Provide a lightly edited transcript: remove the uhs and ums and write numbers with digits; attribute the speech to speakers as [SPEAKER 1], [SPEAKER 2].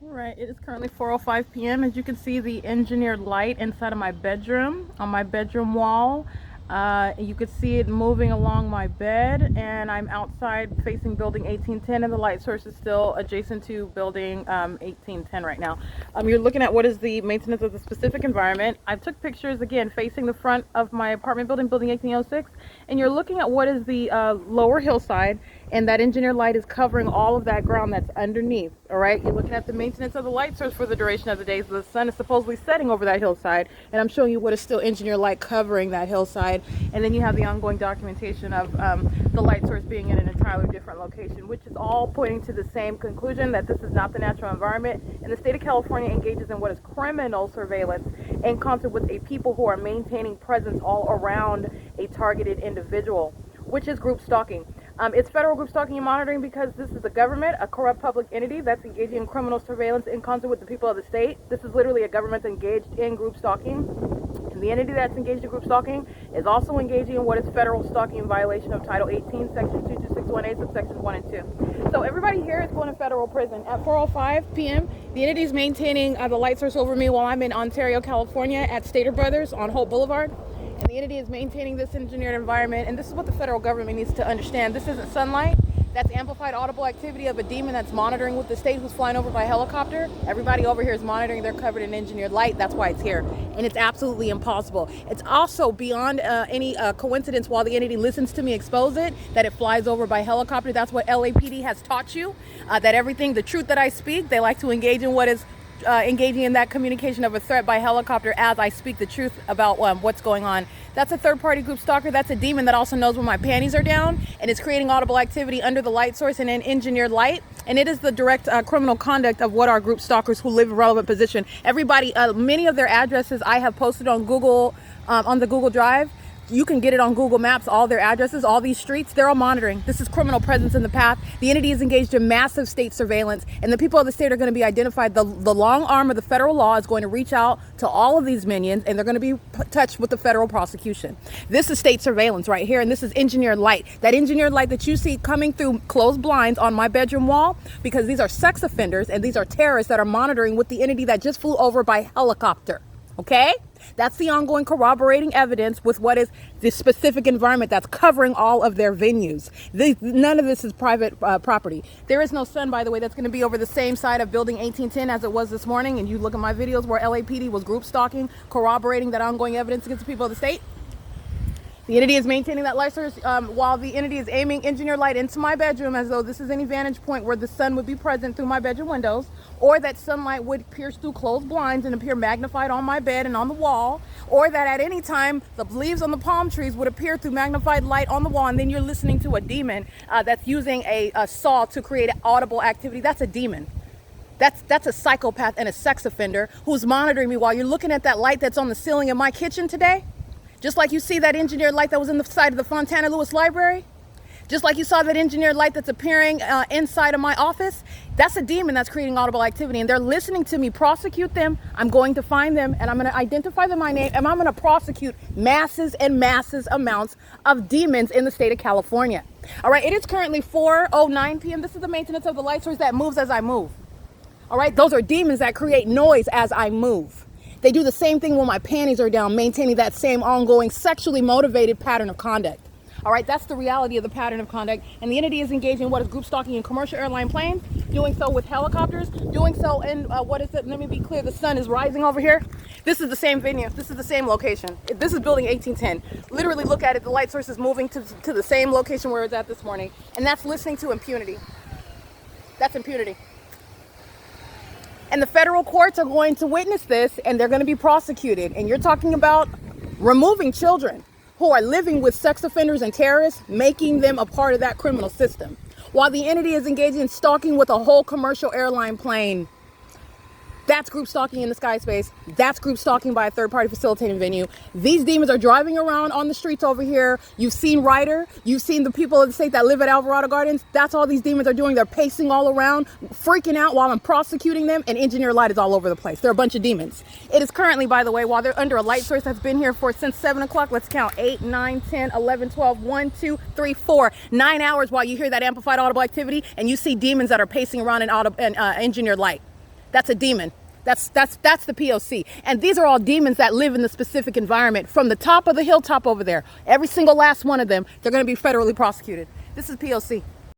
[SPEAKER 1] All right, it is currently 4:05 p.m. As you can see, the engineered light inside of my bedroom, on my bedroom wall. You could see it moving along my bed, and I'm outside facing building 1810, and the light source is still adjacent to building 1810 right now. You're looking at what is the maintenance of the specific environment. I took pictures again facing the front of my apartment building, building 1806, and you're looking at what is the lower hillside, and that engineered light is covering all of that ground that's underneath. All right, you're looking at the maintenance of the light source for the duration of the day. So the sun is supposedly setting over that hillside, and I'm showing you what is still engineered light covering that hillside. And then you have the ongoing documentation of the light source being in an entirely different location, which is all pointing to the same conclusion, that this is not the natural environment. And the state of California engages in what is criminal surveillance in concert with a people who are maintaining presence all around a targeted individual, which is group stalking. It's federal group stalking and monitoring because this is a government, a corrupt public entity that's engaging in criminal surveillance in concert with the people of the state. This is literally a government engaged in group stalking. And the entity that's engaged in group stalking is also engaging in what is federal stalking in violation of Title 18, Section 22618, subsections 1 and 2. So everybody here is going to federal prison. At 4:05 p.m., the entity is maintaining the light source over me while I'm in Ontario, California at Stater Brothers on Hope Boulevard. And the entity is maintaining this engineered environment, and this is what the federal government needs to understand. This isn't sunlight. That's amplified audible activity of a demon that's monitoring with the state who's flying over by helicopter. Everybody over here is monitoring. They're covered in engineered light. That's why it's here. And it's absolutely impossible. It's also beyond any coincidence, while the entity listens to me expose it, that it flies over by helicopter. That's what LAPD has taught you, that everything, the truth that I speak, they like to engage in what is engaging in that communication of a threat by helicopter as I speak the truth about what's going on. That's a third-party group stalker. That's a demon that also knows when my panties are down, and it's creating audible activity under the light source and in engineered light. And it is the direct criminal conduct of what are group stalkers who live in relevant position. Everybody, many of their addresses I have posted on Google, on the Google Drive. You can get it on Google Maps, all their addresses, all these streets, they're all monitoring. This is criminal presence in the path. The entity is engaged in massive state surveillance, and the people of the state are going to be identified. The long arm of the federal law is going to reach out to all of these minions, and they're going to be touched with the federal prosecution. This is state surveillance right here, and this is engineered light. That engineered light that you see coming through closed blinds on my bedroom wall, because these are sex offenders, and these are terrorists that are monitoring with the entity that just flew over by helicopter. Okay? That's the ongoing corroborating evidence with what is the specific environment that's covering all of their venues. None of this is private property. There is no sun, by the way, that's going to be over the same side of building 1810 as it was this morning. And you look at my videos where LAPD was group stalking, corroborating that ongoing evidence against the people of the state. The entity is maintaining that light source while the entity is aiming engineered light into my bedroom as though this is any vantage point where the sun would be present through my bedroom windows, or that sunlight would pierce through closed blinds and appear magnified on my bed and on the wall, or that at any time the leaves on the palm trees would appear through magnified light on the wall, and then you're listening to a demon that's using a saw to create audible activity. That's a demon. That's a psychopath and a sex offender who's monitoring me while you're looking at that light that's on the ceiling in my kitchen today. Just like you see that engineered light that was in the side of the Fontana Lewis Library. Just like you saw that engineered light that's appearing inside of my office. That's a demon that's creating audible activity. And they're listening to me prosecute them. I'm going to find them, and I'm going to identify them by name, and I'm going to prosecute masses and masses amounts of demons in the state of California. All right, it is currently 4:09 p.m. This is the maintenance of the light source that moves as I move. All right, those are demons that create noise as I move. They do the same thing when my panties are down, maintaining that same ongoing sexually motivated pattern of conduct. All right, that's the reality of the pattern of conduct. And the entity is engaging in what is group stalking in commercial airline planes, doing so with helicopters, doing so in, what is it? Let me be clear, the sun is rising over here. This is the same venue. This is the same location. This is building 1810. Literally look at it, the light source is moving to the same location where it's at this morning. And that's listening to impunity. That's impunity. And the federal courts are going to witness this, and they're going to be prosecuted. And you're talking about removing children who are living with sex offenders and terrorists, making them a part of that criminal system. While the entity is engaging in stalking with a whole commercial airline plane. That's group stalking in the sky space. That's group stalking by a third-party facilitating venue. These demons are driving around on the streets over here. You've seen Ryder. You've seen the people of the state that live at Alvarado Gardens. That's all these demons are doing. They're pacing all around, freaking out while I'm prosecuting them, and engineer light is all over the place. They're a bunch of demons. It is currently, by the way, while they're under a light source that's been here since 7 o'clock, let's count 8, 9, 10, 11, 12, 1, 2, 3, 4, 9 hours while you hear that amplified audible activity, and you see demons that are pacing around in engineered light. That's a demon. That's the P.O.C. And these are all demons that live in the specific environment from the top of the hilltop over there. Every single last one of them, they're going to be federally prosecuted. This is P.O.C.